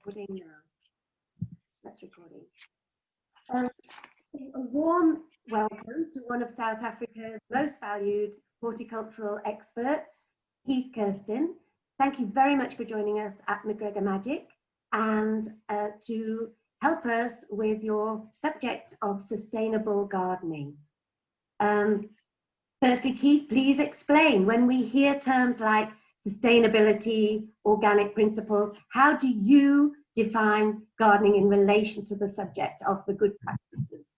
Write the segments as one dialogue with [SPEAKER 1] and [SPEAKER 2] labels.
[SPEAKER 1] Recording now. That's recording. A warm welcome to one of South Africa's most valued horticultural experts, Kirsten. Thank you very much for joining us at McGregor Magic and to help us with your subject of sustainable gardening. Firstly, Keith, please explain, when we hear terms like sustainability, organic principles, how do you define gardening in relation to the subject of the good practices?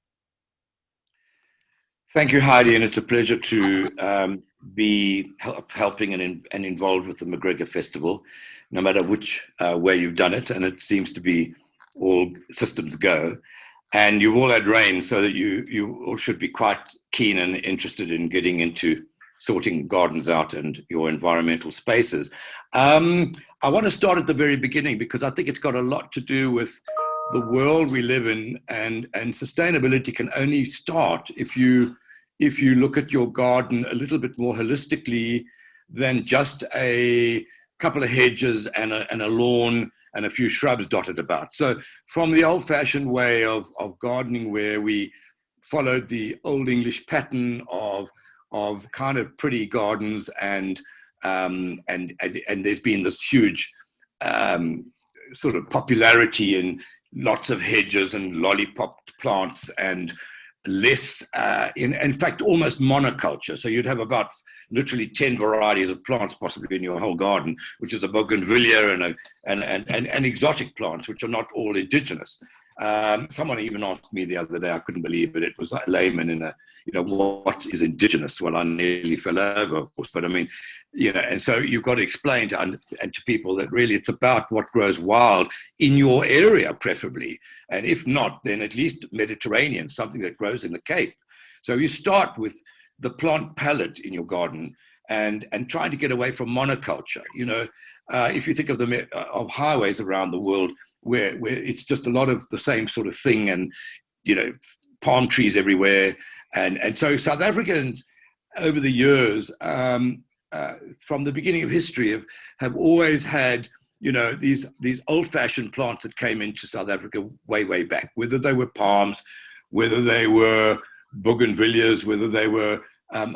[SPEAKER 2] Thank you, Heidi, and it's a pleasure to be helping and involved with the McGregor Festival, no matter which way you've done it, and it seems to be all systems go. And you've all had rain, so that you all should be quite keen and interested in getting into sorting gardens out and your environmental spaces. I want to start at the very beginning because I think it's got a lot to do with the world we live in, and sustainability can only start if you look at your garden a little bit more holistically than just a couple of hedges and a lawn and a few shrubs dotted about. So from the old-fashioned way of gardening, where we followed the old English pattern of kind of pretty gardens, and there's been this huge sort of popularity in lots of hedges and lollipop plants, and less, in fact, almost monoculture. So you'd have about literally 10 varieties of plants possibly in your whole garden, which is a bougainvillea and exotic plants, which are not all indigenous. Someone even asked me the other day, I couldn't believe it. It was a layman in what is indigenous? Well, I nearly fell over, of course, but I mean, and so you've got to explain to people that really it's about what grows wild in your area, preferably. And if not, then at least Mediterranean, something that grows in the Cape. So you start with the plant palette in your garden and trying to get away from monoculture. If you think of highways around the world where it's just a lot of the same sort of thing, and palm trees everywhere, and so South Africans over the years, from the beginning of history, have always had these old-fashioned plants that came into South Africa way back, whether they were palms, whether they were bougainvilleas, whether they were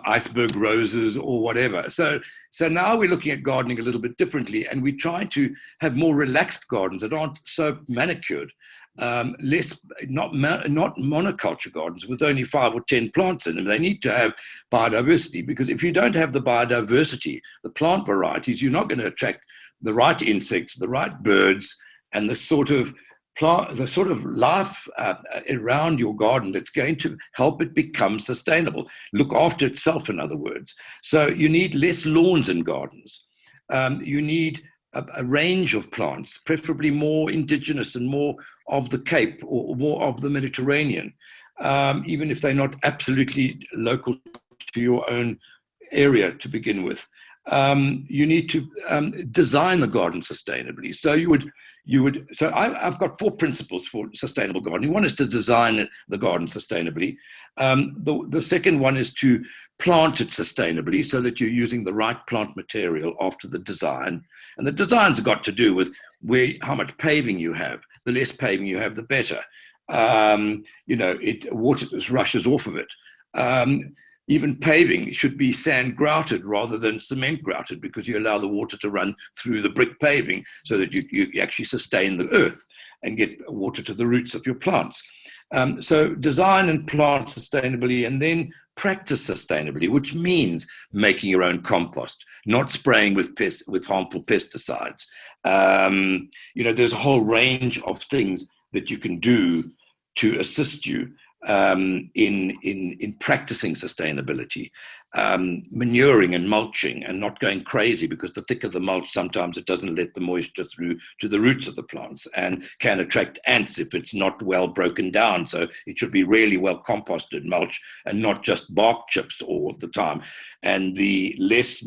[SPEAKER 2] iceberg roses or whatever. So now we're looking at gardening a little bit differently, and we're trying to have more relaxed gardens that aren't so manicured, less, not monoculture gardens with only 5 or 10 plants in them. They need to have biodiversity, because if you don't have the biodiversity, the plant varieties, you're not going to attract the right insects, the right birds, and the sort of life around your garden that's going to help it become sustainable, look after itself, in other words. So you need less lawns in gardens. You need a range of plants, preferably more indigenous and more of the Cape or more of the Mediterranean, even if they're not absolutely local to your own area to begin with. You need to design the garden sustainably. So I've got 4 principles for sustainable gardening. One is to design the garden sustainably. The second one is to plant it sustainably, so that you're using the right plant material after the design. And the design's got to do with how much paving you have. The less paving you have, the better. Water just rushes off of it. Even paving should be sand grouted rather than cement grouted, because you allow the water to run through the brick paving, so that you actually sustain the earth and get water to the roots of your plants. So design and plant sustainably, and then practice sustainably, which means making your own compost, not spraying with harmful pesticides. There's a whole range of things that you can do to assist you in practicing sustainability. Manuring and mulching, and not going crazy, because the thicker the mulch, sometimes it doesn't let the moisture through to the roots of the plants, and can attract ants if it's not well broken down. So it should be really well composted mulch, and not just bark chips all the time. And the less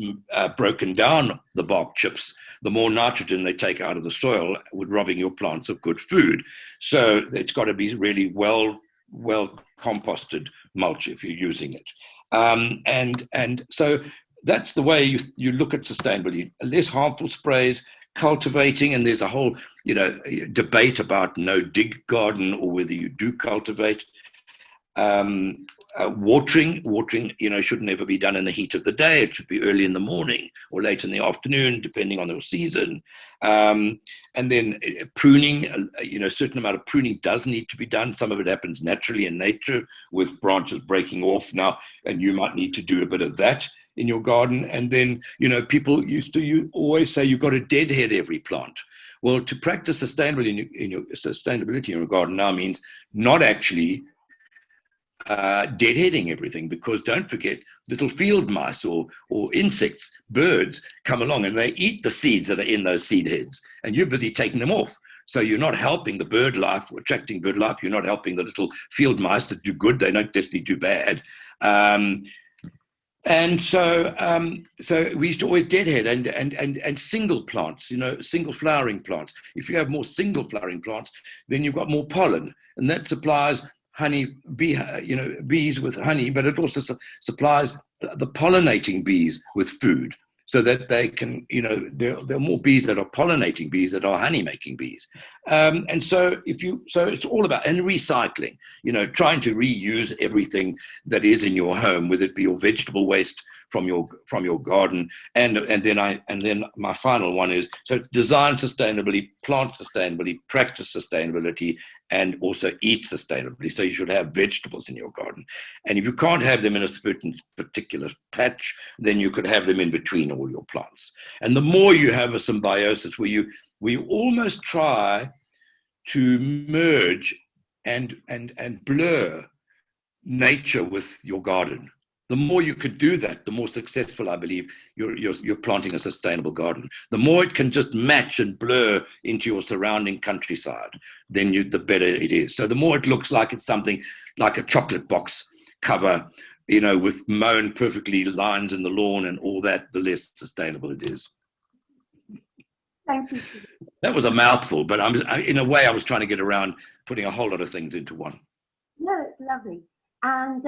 [SPEAKER 2] broken down the bark chips, the more nitrogen they take out of the soil, with robbing your plants of good food. So it's got to be really well composted mulch if you're using it. And so that's the way you look at sustainability. Less harmful sprays, cultivating, and there's a whole, debate about no dig garden or whether you do cultivate. Watering, should never be done in the heat of the day. It should be early in the morning or late in the afternoon, depending on the season. And then pruning, a certain amount of pruning does need to be done. Some of it happens naturally in nature with branches breaking off now, and you might need to do a bit of that in your garden. And then, people you always say you've got to deadhead every plant. Well, to practice sustainability in your garden now means not actually deadheading everything, because don't forget, little field mice or insects, birds come along and they eat the seeds that are in those seed heads, and you're busy taking them off. So you're not helping the bird life or attracting bird life. You're not helping the little field mice that do good. They don't necessarily do bad. And so we used to always deadhead and single plants, single flowering plants. If you have more single flowering plants, then you've got more pollen, and that supplies bees with honey, but it also supplies the pollinating bees with food, so that they can, there are more bees that are pollinating bees that are honey making bees. And so it's all about, and recycling, trying to reuse everything that is in your home, whether it be your vegetable waste from your garden. And then my final one is, so it's design sustainably, plant sustainably, practice sustainability, and also eat sustainably. So you should have vegetables in your garden. And if you can't have them in a certain particular patch, then you could have them in between all your plants. And the more you have a symbiosis where you almost try to merge and blur nature with your garden, the more you could do that, the more successful, I believe, you're planting a sustainable garden. The more it can just match and blur into your surrounding countryside, then the better it is. So the more it looks like it's something like a chocolate box cover, with mown perfectly lines in the lawn and all that, the less sustainable it is.
[SPEAKER 1] Thank you.
[SPEAKER 2] That was a mouthful, but in a way I was trying to get around putting a whole lot of things into one.
[SPEAKER 1] No, it's lovely. And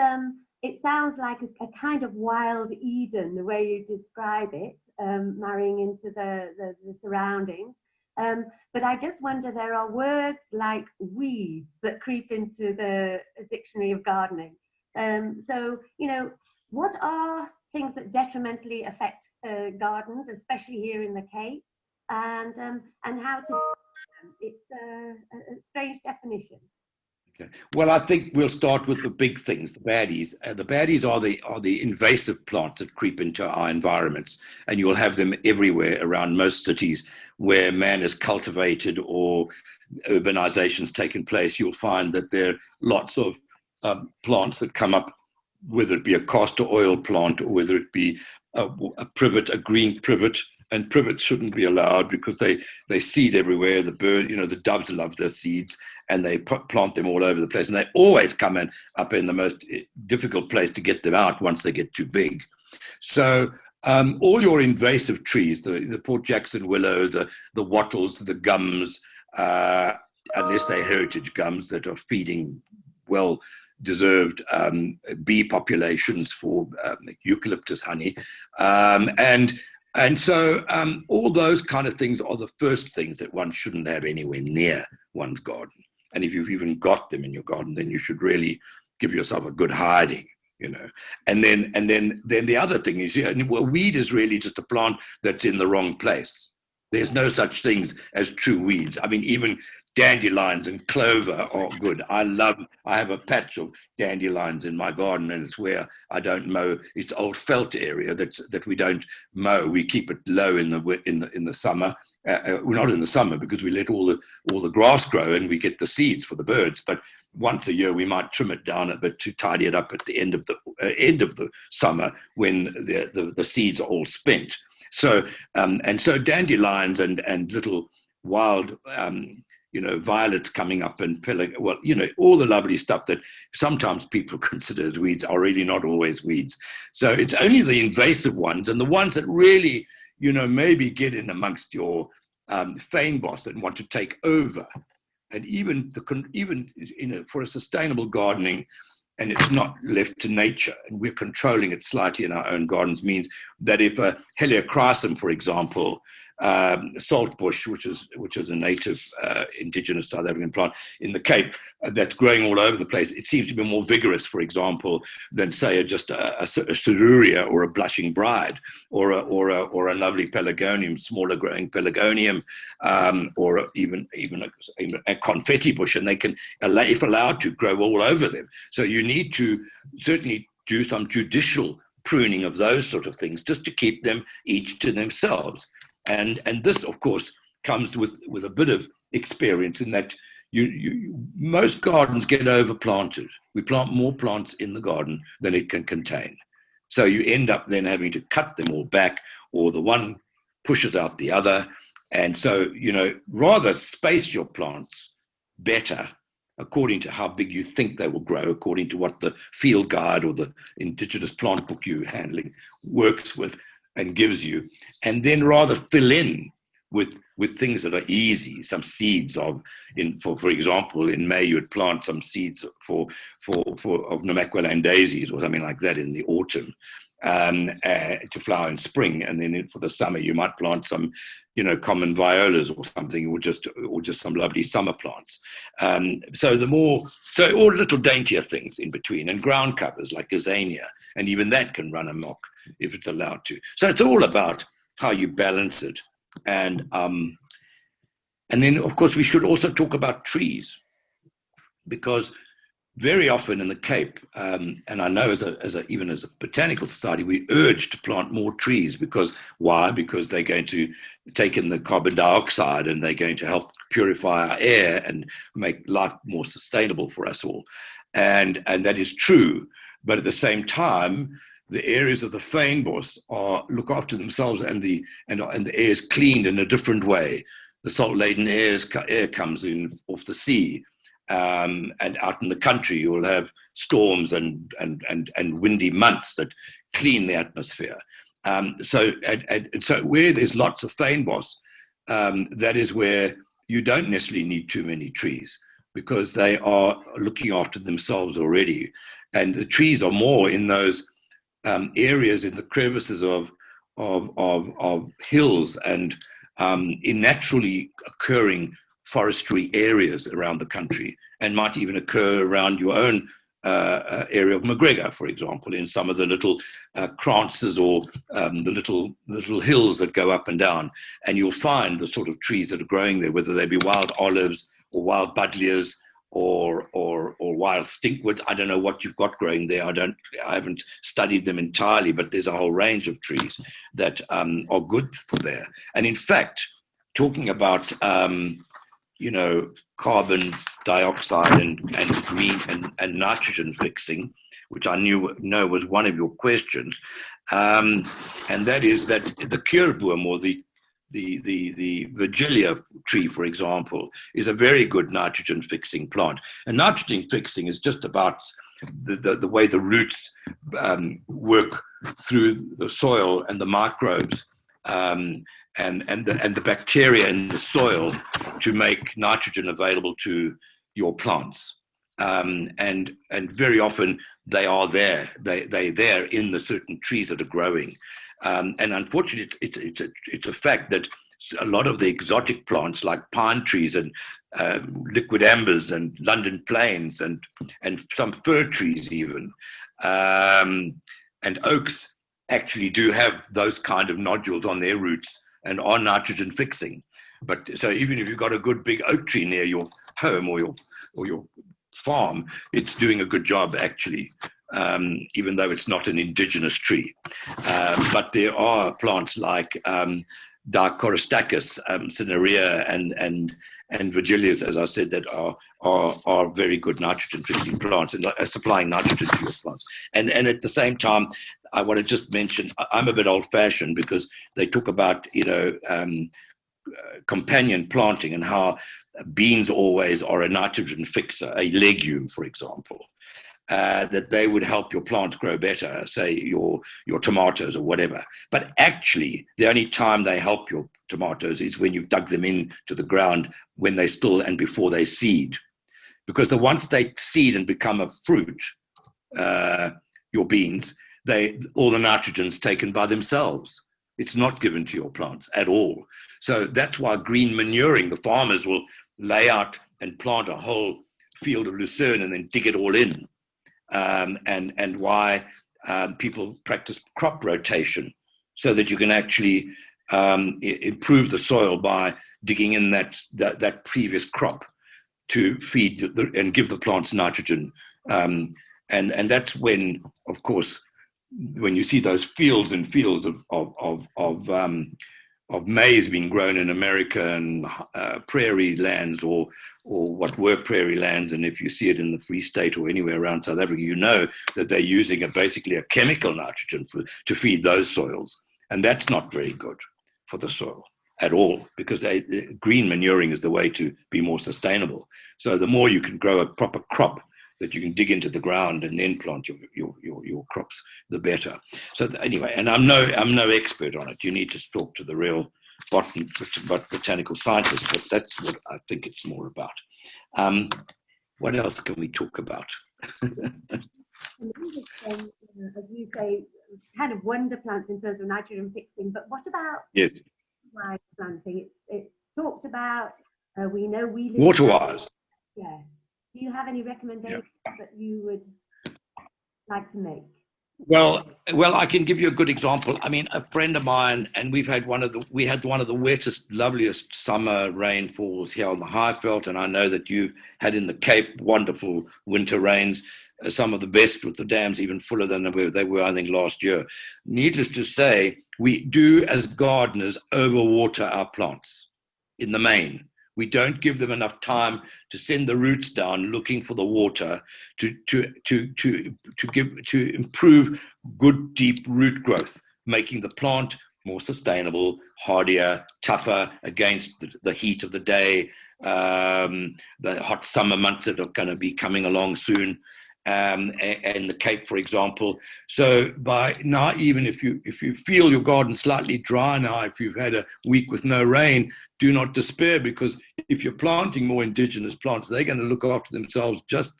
[SPEAKER 1] it sounds like a kind of wild Eden, the way you describe it, marrying into the surroundings. But I just wonder, there are words like weeds that creep into the dictionary of gardening. So, what are things that detrimentally affect gardens, especially here in the Cape, and how to do them? It's a strange definition.
[SPEAKER 2] Okay. Well, I think we'll start with the big things, the baddies. The baddies are the invasive plants that creep into our environments, and you'll have them everywhere around most cities where man is cultivated or urbanization's taken place. You'll find that there are lots of plants that come up, whether it be a castor oil plant or whether it be a privet, a green privet. And privets shouldn't be allowed because they seed everywhere. The bird, the doves love their seeds, and they plant them all over the place. And they always come up in the most difficult place to get them out once they get too big. So all your invasive trees, the Port Jackson willow, the wattles, the gums, unless they're heritage gums that are feeding well-deserved bee populations for eucalyptus honey, and so all those kind of things are the first things that one shouldn't have anywhere near one's garden. And if you've even got them in your garden, then you should really give yourself a good hiding, And then the other thing is, a weed is really just a plant that's in the wrong place. There's no such things as true weeds. I mean, even dandelions and clover are good. I have a patch of dandelions in my garden, and it's where I don't mow. It's old felt area that we don't mow. We keep it low in the summer. We're not in the summer because we let all the grass grow and we get the seeds for the birds. But once a year we might trim it down a bit to tidy it up at the end of the summer when the seeds are all spent. So so dandelions and little wild violets coming up and all the lovely stuff that sometimes people consider as weeds are really not always weeds. So it's only the invasive ones and the ones that really, maybe get in amongst your fynbos and want to take over. And even for a sustainable gardening, and it's not left to nature, and we're controlling it slightly in our own gardens, means that if a heliochrysum, for example, saltbush, which is a native indigenous South African plant in the Cape that's growing all over the place. It seems to be more vigorous, for example, than say just a cerurea or a blushing bride or a lovely pelargonium, smaller growing pelargonium, or even a confetti bush, and they can, if allowed to, grow all over them. So you need to certainly do some judicial pruning of those sort of things just to keep them each to themselves. And this, of course, comes with a bit of experience in that most gardens get overplanted. We plant more plants in the garden than it can contain. So you end up then having to cut them all back, or the one pushes out the other. And so, rather space your plants better according to how big you think they will grow, according to what the field guide or the indigenous plant book you're handling works with and gives you, and then rather fill in with things that are easy, some seeds for example, in May you would plant some seeds of Namaqualand daisies or something like that in the autumn, to flower in spring, and then for the summer you might plant some common violas or something, or just some lovely summer plants. So all little daintier things in between, and ground covers like gazania, and even that can run amok if it's allowed to. So it's all about how you balance it. And then of course we should also talk about trees, because very often in the Cape, and I know even as a botanical society, we urge to plant more trees. Because why? Because they're going to take in the carbon dioxide, and they're going to help purify our air and make life more sustainable for us all. And that is true. But at the same time, the areas of the fynbos look after themselves, and the air is cleaned in a different way. The salt-laden air comes in off the sea. And out in the country, you will have storms and windy months that clean the atmosphere. So where there's lots of fynbos, that is where you don't necessarily need too many trees, because they are looking after themselves already. And the trees are more in those areas, in the crevices of hills and in naturally occurring forestry areas around the country, and might even occur around your own area of McGregor, for example, in some of the little kranzes or the little hills that go up and down. And you'll find the sort of trees that are growing there, whether they be wild olives or wild buddleias or wild stinkwoods. I don't know what you've got growing there. I haven't studied them entirely, but there's a whole range of trees that are good for there. And in fact, talking about carbon dioxide and nitrogen fixing, which I know was one of your questions, and that is that the cureworm, or the Virgilia tree, for example, is a very good nitrogen fixing plant. And nitrogen fixing is just about the way the roots work through the soil and the microbes. And the bacteria in the soil to make nitrogen available to your plants. And very often they are there. They're there in the certain trees that are growing. And unfortunately, it's a fact that a lot of the exotic plants, like pine trees and liquid ambers and London planes and some fir trees even, and oaks, actually do have those kind of nodules on their roots and are nitrogen fixing. But so even if you've got a good big oak tree near your home or your farm, it's doing a good job actually, even though it's not an indigenous tree. But there are plants like Dicorostachys, cinerea, and Virgilias, as I said, that are very good nitrogen fixing plants and supplying nitrogen to your plants. And at the same time, I want to just mention, I'm a bit old fashioned, because they talk about, companion planting and how beans always are a nitrogen fixer, a legume, for example, that they would help your plant grow better, say your tomatoes or whatever. But actually, the only time they help your tomatoes is when you've dug them into the ground, when they still and before they seed. Because once they seed and become a fruit, your beans, all the nitrogen's taken by themselves. It's not given to your plants at all. So that's why green manuring, the farmers will lay out and plant a whole field of lucerne and then dig it all in. And why people practice crop rotation, so that you can actually improve the soil by digging in that previous crop to feed and give the plants nitrogen. And that's when, of course, when you see those fields and fields of maize being grown in America and prairie lands, or what were prairie lands, and if you see it in the Free State or anywhere around South Africa, you know that they're using basically a chemical nitrogen to feed those soils. And that's not very good for the soil at all, because green manuring is the way to be more sustainable. So the more you can grow a proper crop that you can dig into the ground and then plant your crops, the better. So anyway, and I'm no expert on it. You need to talk to the real botanical scientists, but that's what I think it's more about. What else can we talk about?
[SPEAKER 1] As you say, kind of wonder plants in terms of nitrogen fixing, but what about water-wise planting? It's talked about. We know we live
[SPEAKER 2] water-wise.
[SPEAKER 1] Yes. Do you have any recommendations that you would like to make?
[SPEAKER 2] Well, I can give you a good example. I mean, a friend of mine, and we had one of the wettest, loveliest summer rainfalls here on the Highveld, and I know that you had in the Cape wonderful winter rains, some of the best, with the dams even fuller than they were, I think, last year. Needless to say, we do, as gardeners, overwater our plants in the main. We don't give them enough time to send the roots down looking for the water to improve good deep root growth, making the plant more sustainable, hardier, tougher against the heat of the day, the hot summer months that are going to be coming along soon, and the Cape, for example. So by now, even if you feel your garden slightly dry now, if you've had a week with no rain, do not despair, because if you're planting more indigenous plants, they're going to look after themselves just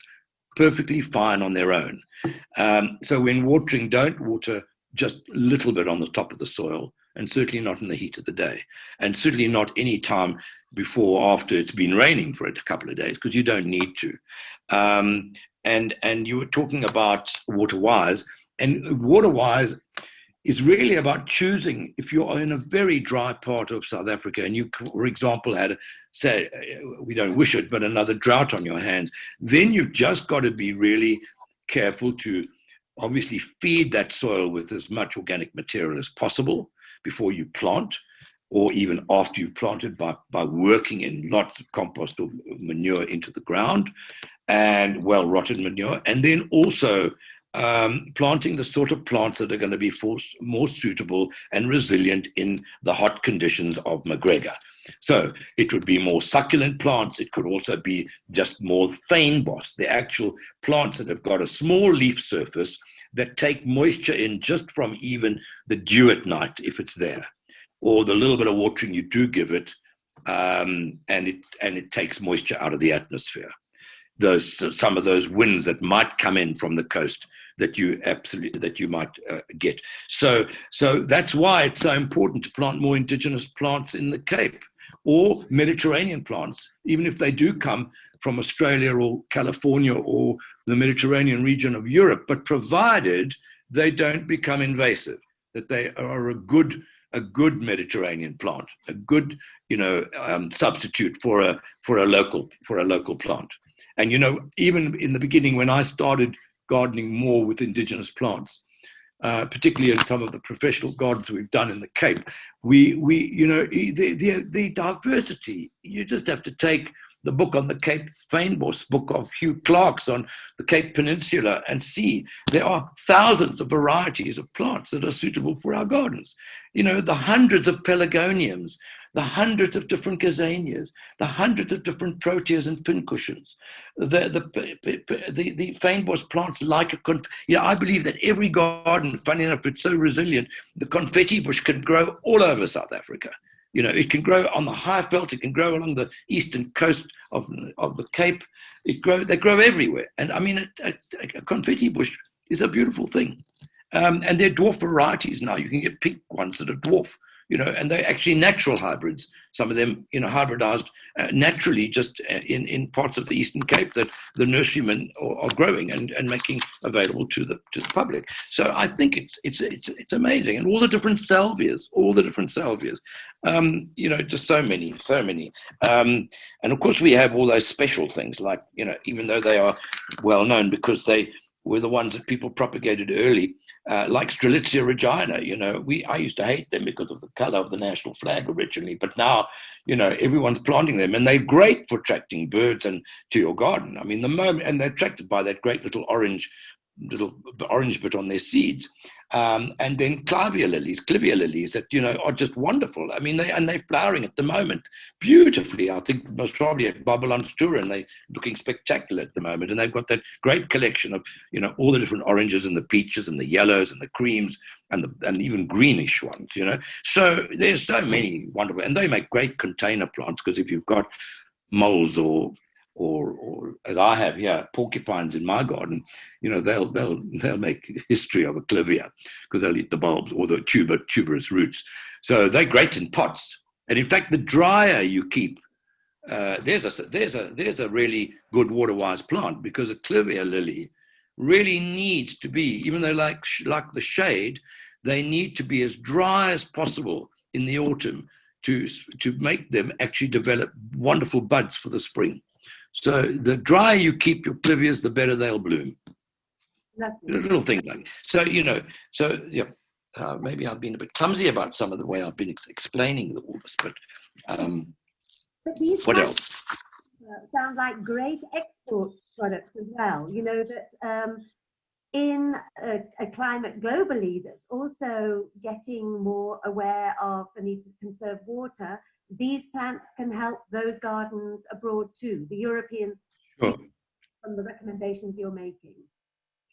[SPEAKER 2] perfectly fine on their own. So when watering, don't water just a little bit on the top of the soil, and certainly not in the heat of the day, and certainly not any time before or after it's been raining for a couple of days, because you don't need to. And you were talking about water-wise, and water-wise is really about choosing. If you're in a very dry part of South Africa and you, for example, had, say, we don't wish it, but another drought on your hands, then you've just got to be really careful to obviously feed that soil with as much organic material as possible before you plant, or even after you've planted, by working in lots of compost or manure into the ground, and well-rotted manure, and then also planting the sort of plants that are going to be more suitable and resilient in the hot conditions of McGregor. So it would be more succulent plants. It could also be just more fynbos, the actual plants that have got a small leaf surface that take moisture in just from even the dew at night, if it's there, or the little bit of watering you do give it, and it takes moisture out of the atmosphere. Some of those winds that might come in from the coast that you might get. So that's why it's so important to plant more indigenous plants in the Cape, or Mediterranean plants, even if they do come from Australia or California or the Mediterranean region of Europe, but provided they don't become invasive, that they are a good Mediterranean plant, a good substitute for a local plant. And even in the beginning, when I started gardening more with indigenous plants, particularly in some of the professional gardens we've done in the Cape, the diversity. You just have to take the book on the Cape Fynbos, book of Hugh Clark's on the Cape Peninsula, and see there are thousands of varieties of plants that are suitable for our gardens. The hundreds of pelargoniums, the hundreds of different gazanias, the hundreds of different proteas and pincushions, the fynbos plants like I believe that every garden, funny enough, it's so resilient, the confetti bush can grow all over South Africa. It can grow on the Highveld, it can grow along the eastern coast of the Cape. They grow everywhere. And I mean, a confetti bush is a beautiful thing. And they're dwarf varieties now. You can get pink ones that are dwarf, and they're actually natural hybrids. Some of them, hybridized naturally just in parts of the Eastern Cape that the nurserymen are growing and making available to the public. So I think it's amazing, and all the different salvias, just so many. And of course we have all those special things like, even though they are well known because they were the ones that people propagated early, like Strelitzia regina. I used to hate them because of the color of the national flag originally, but now, everyone's planting them, and they're great for attracting birds and to your garden. I mean, and they're attracted by that great little orange bit on their seeds. And then clivia lilies that, are just wonderful. I mean, they're flowering at the moment beautifully. I think most probably at Babylon Stura, and they're looking spectacular at the moment. And they've got that great collection of, all the different oranges and the peaches and the yellows and the creams and even greenish ones, So there's so many wonderful, and they make great container plants, because if you've got moles or as I have here, porcupines in my garden, they'll make history of a clivia, because they'll eat the bulbs or the tuberous roots. So they're great in pots. And in fact, the drier you keep, there's a really good water-wise plant, because a clivia lily really needs to be, even though like the shade, they need to be as dry as possible in the autumn to make them actually develop wonderful buds for the spring. So the drier you keep your clivias, the better they'll bloom. Little thing like maybe I've been a bit clumsy about some of the way I've been explaining all this, but
[SPEAKER 1] these
[SPEAKER 2] what else?
[SPEAKER 1] Sound like great export products as well. That in a climate globally that's also getting more aware of the need to conserve water, these plants can help those gardens abroad too, the Europeans,
[SPEAKER 2] sure,
[SPEAKER 1] from the recommendations you're making.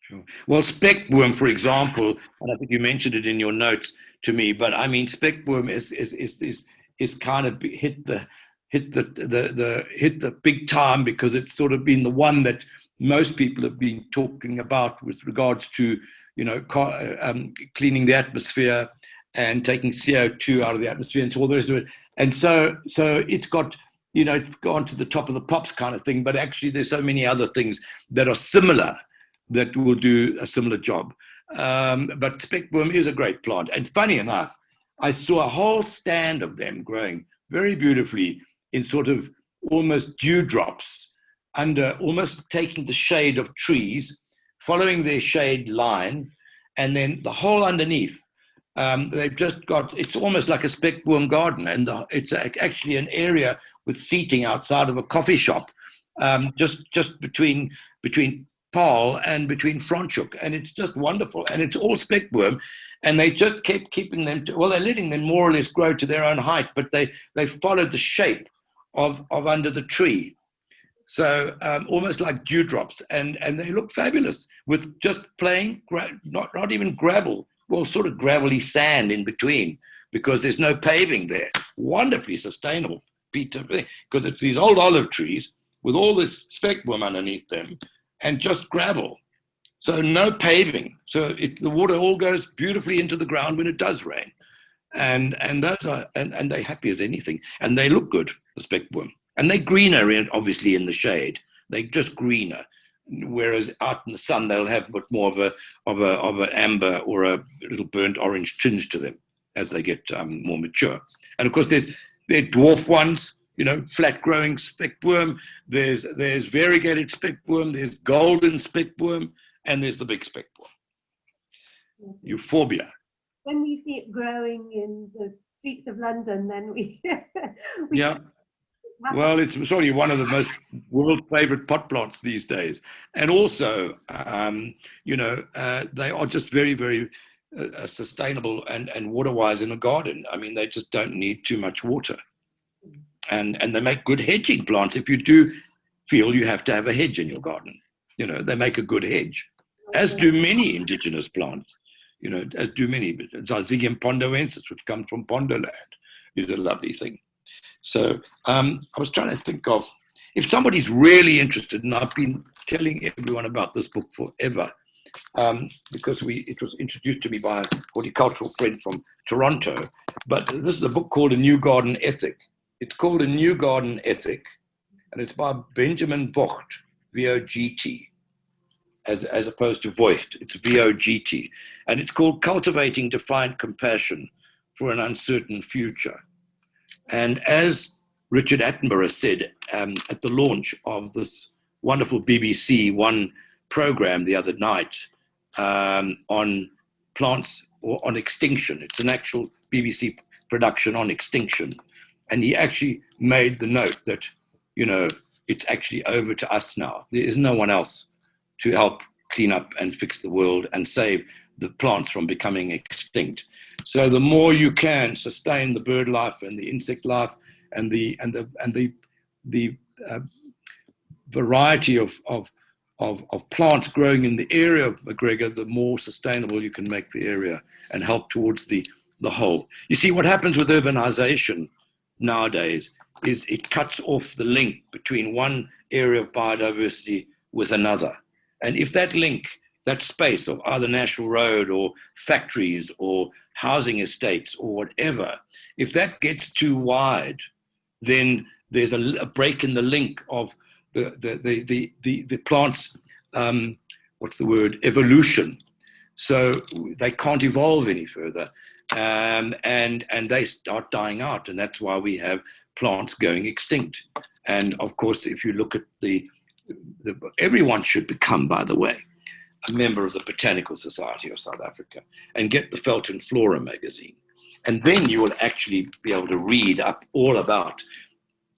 [SPEAKER 2] Sure. Well, speckworm, for example, and I think you mentioned it in your notes to me, but I mean, speckworm is kind of hit the big time, because it's sort of been the one that most people have been talking about with regards to, cleaning the atmosphere and taking CO2 out of the atmosphere and all the rest of it. And so it's got, it's gone to the top of the pops kind of thing, but actually there's so many other things that are similar that will do a similar job. But speckworm is a great plant. And funny enough, I saw a whole stand of them growing very beautifully in sort of almost dewdrops, under almost taking the shade of trees, following their shade line, and then the whole underneath. They've just got, it's almost like a speckworm garden, and it's actually an area with seating outside of a coffee shop, just between Paarl and between Franschhoek, and it's just wonderful, and it's all speckworm, and they just kept keeping them they're letting them more or less grow to their own height, but they followed the shape of under the tree. So almost like dewdrops, and they look fabulous with just plain, not even gravel, well, sort of gravelly sand in between, because there's no paving there. Wonderfully sustainable, because it's these old olive trees with all this speckworm underneath them and just gravel. So no paving. So the water all goes beautifully into the ground when it does rain. And they're happy as anything. And they look good, the speckworm. And they're greener, obviously, in the shade. They're just greener. Whereas out in the sun, they'll have a bit more of an amber or a little burnt orange tinge to them as they get more mature. And of course, there are dwarf ones, flat growing speckworm. There's variegated speckworm. There's golden speckworm, and there's the big speckworm. Euphorbia.
[SPEAKER 1] When we see it growing in the streets of London, then we
[SPEAKER 2] yeah. Well, it's probably one of the most world favorite pot plants these days. And also, they are just very, very sustainable and water-wise in a garden. I mean, they just don't need too much water. And they make good hedging plants. If you do feel you have to have a hedge in your garden, they make a good hedge, as do many indigenous plants, as do many. Zyzigium pondoensis, which comes from Pondoland, is a lovely thing. So I was trying to think of, if somebody's really interested, and I've been telling everyone about this book forever, because it was introduced to me by a horticultural friend from Toronto. But this is a book called A New Garden Ethic. It's called A New Garden Ethic, and it's by Benjamin Vogt, V-O-G-T, as opposed to Voigt. It's V-O-G-T. And it's called Cultivating Defiant Compassion for an Uncertain Future. And as Richard Attenborough said at the launch of this wonderful BBC One program the other night on plants or on extinction, it's an actual BBC production on extinction. And he actually made the note that, it's actually over to us now. There is no one else to help clean up and fix the world and save the plants from becoming extinct. So the more you can sustain the bird life and the insect life and the variety of plants growing in the area of McGregor, the more sustainable you can make the area and help towards the whole. You see, what happens with urbanization nowadays is it cuts off the link between one area of biodiversity with another. And if that link, that space of either National Road or factories or housing estates or whatever, if that gets too wide, then there's a break in the link of the plant's, evolution. So they can't evolve any further. And they start dying out. And that's why we have plants going extinct. And of course, if you look at everyone should become, by the way, a member of the Botanical Society of South Africa and get the Felton Flora magazine. And then you will actually be able to read up all about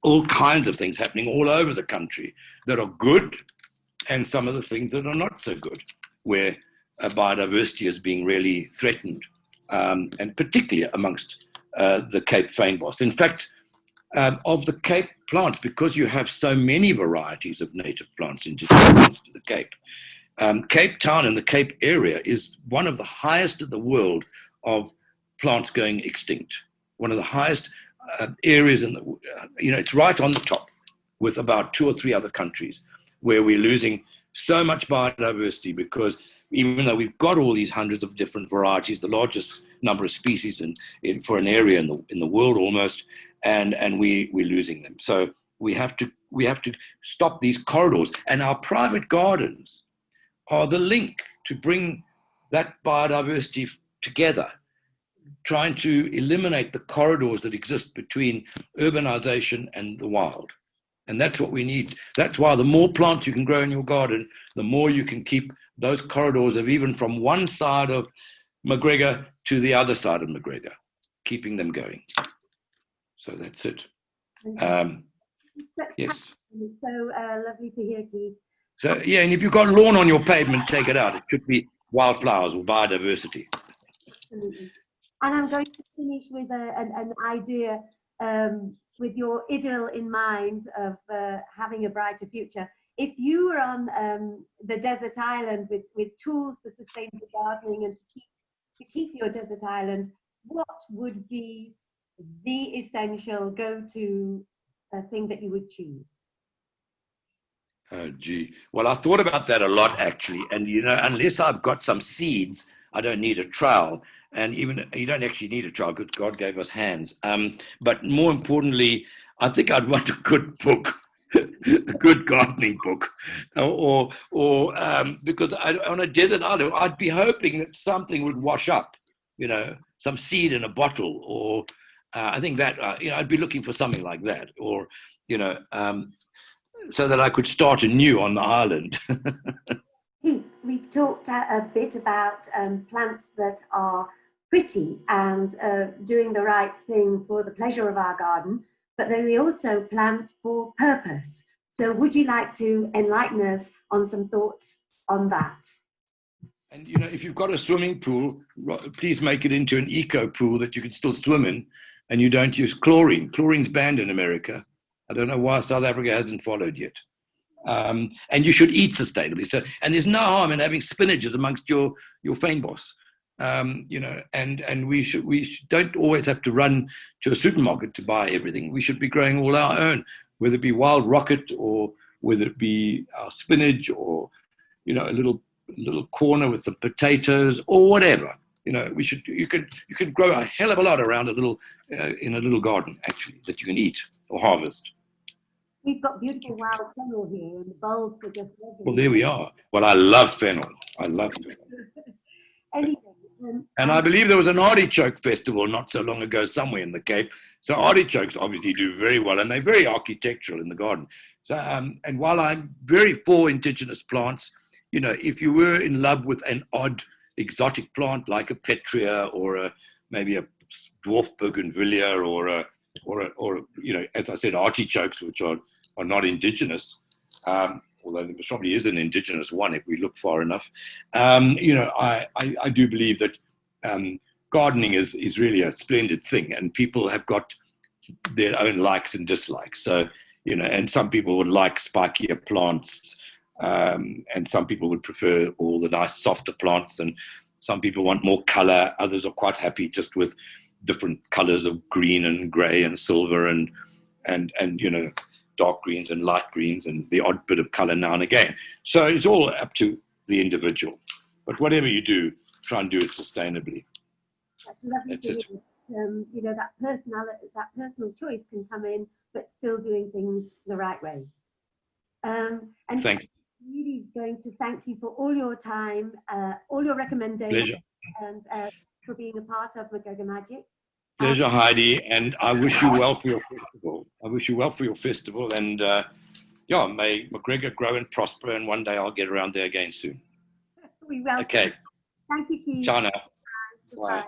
[SPEAKER 2] all kinds of things happening all over the country that are good and some of the things that are not so good, where biodiversity is being really threatened, and particularly amongst the Cape fynbos. In fact, of the Cape plants, because you have so many varieties of native plants indigenous to the Cape, Cape Town and the Cape area is one of the highest in the world of plants going extinct. One of the highest areas in the, it's right on the top with about 2 or 3 other countries where we're losing so much biodiversity, because even though we've got all these hundreds of different varieties, the largest number of species for an area in the world almost, and we're losing them. So we have to stop these corridors, and our private gardens are the link to bring that biodiversity together, trying to eliminate the corridors that exist between urbanization and the wild. And that's what we need. That's why the more plants you can grow in your garden, the more you can keep those corridors of even from one side of McGregor to the other side of McGregor, keeping them going. So that's it. Yes.
[SPEAKER 1] So lovely to hear, Keith.
[SPEAKER 2] So, yeah, and if you've got lawn on your pavement, take it out. It should be wildflowers or biodiversity.
[SPEAKER 1] Absolutely. And I'm going to finish with an idea with your idyll in mind of having a brighter future. If you were on the desert island with tools for sustainable gardening and to keep your desert island, what would be the essential go-to thing that you would choose?
[SPEAKER 2] Oh, gee. Well, I thought about that a lot, actually. And, unless I've got some seeds, I don't need a trowel. And even you don't actually need a trowel because God gave us hands. But more importantly, I think I'd want a good book, a good gardening book. Or because on a desert island, I'd be hoping that something would wash up, some seed in a bottle. Or I think that, I'd be looking for something like that. Or, so that I could start anew on the island.
[SPEAKER 1] We've talked a bit about plants that are pretty and doing the right thing for the pleasure of our garden, but then we also plant for purpose. So would you like to enlighten us on some thoughts on that?
[SPEAKER 2] And, if you've got a swimming pool, please make it into an eco pool that you can still swim in, and you don't use chlorine. Chlorine's banned in America. I don't know why South Africa hasn't followed yet. And you should eat sustainably. So, and there's no harm in having spinaches amongst your fynbos. And we don't always have to run to a supermarket to buy everything. We should be growing all our own, whether it be wild rocket or whether it be our spinach or, a little little corner with some potatoes or whatever. You know, you can grow a hell of a lot around a little in a little garden actually that you can eat or harvest.
[SPEAKER 1] We've got beautiful wild fennel here, and the bulbs are just lovely.
[SPEAKER 2] Well, there we are. Well, I love fennel. I love fennel.
[SPEAKER 1] Anyway,
[SPEAKER 2] and I believe there was an artichoke festival not so long ago somewhere in the Cape. So artichokes obviously do very well, and they're very architectural in the garden. So, and while I'm very for indigenous plants, you know, if you were in love with an odd exotic plant like a petrea or maybe a dwarf bougainvillea or you know, as I said, artichokes, which are not indigenous, although there probably is an indigenous one if we look far enough. You know, I do believe that gardening is really a splendid thing, and people have got their own likes and dislikes. So, you know, and some people would like spikier plants, and some people would prefer all the nice softer plants, and some people want more color. Others are quite happy just with different colors of green and gray and silver and you know, dark greens and light greens and the odd bit of color now and again. So it's all up to the individual. But whatever you do, try and do it sustainably.
[SPEAKER 1] That's lovely.
[SPEAKER 2] That's it.
[SPEAKER 1] You know, that personal choice can come in, but still doing things the right way. And
[SPEAKER 2] thanks.
[SPEAKER 1] I'm really going to thank you for all your time, all your recommendations,
[SPEAKER 2] Pleasure.
[SPEAKER 1] and for being a part of McGregor Magic.
[SPEAKER 2] Pleasure, Heidi, and I wish you well for your festival. I wish you well for your festival, and yeah, may McGregor grow and prosper, and one day I'll get around there again soon.
[SPEAKER 1] We will.
[SPEAKER 2] Okay.
[SPEAKER 1] Thank you, Keith.
[SPEAKER 2] Ciao now.
[SPEAKER 1] Bye.
[SPEAKER 2] Bye.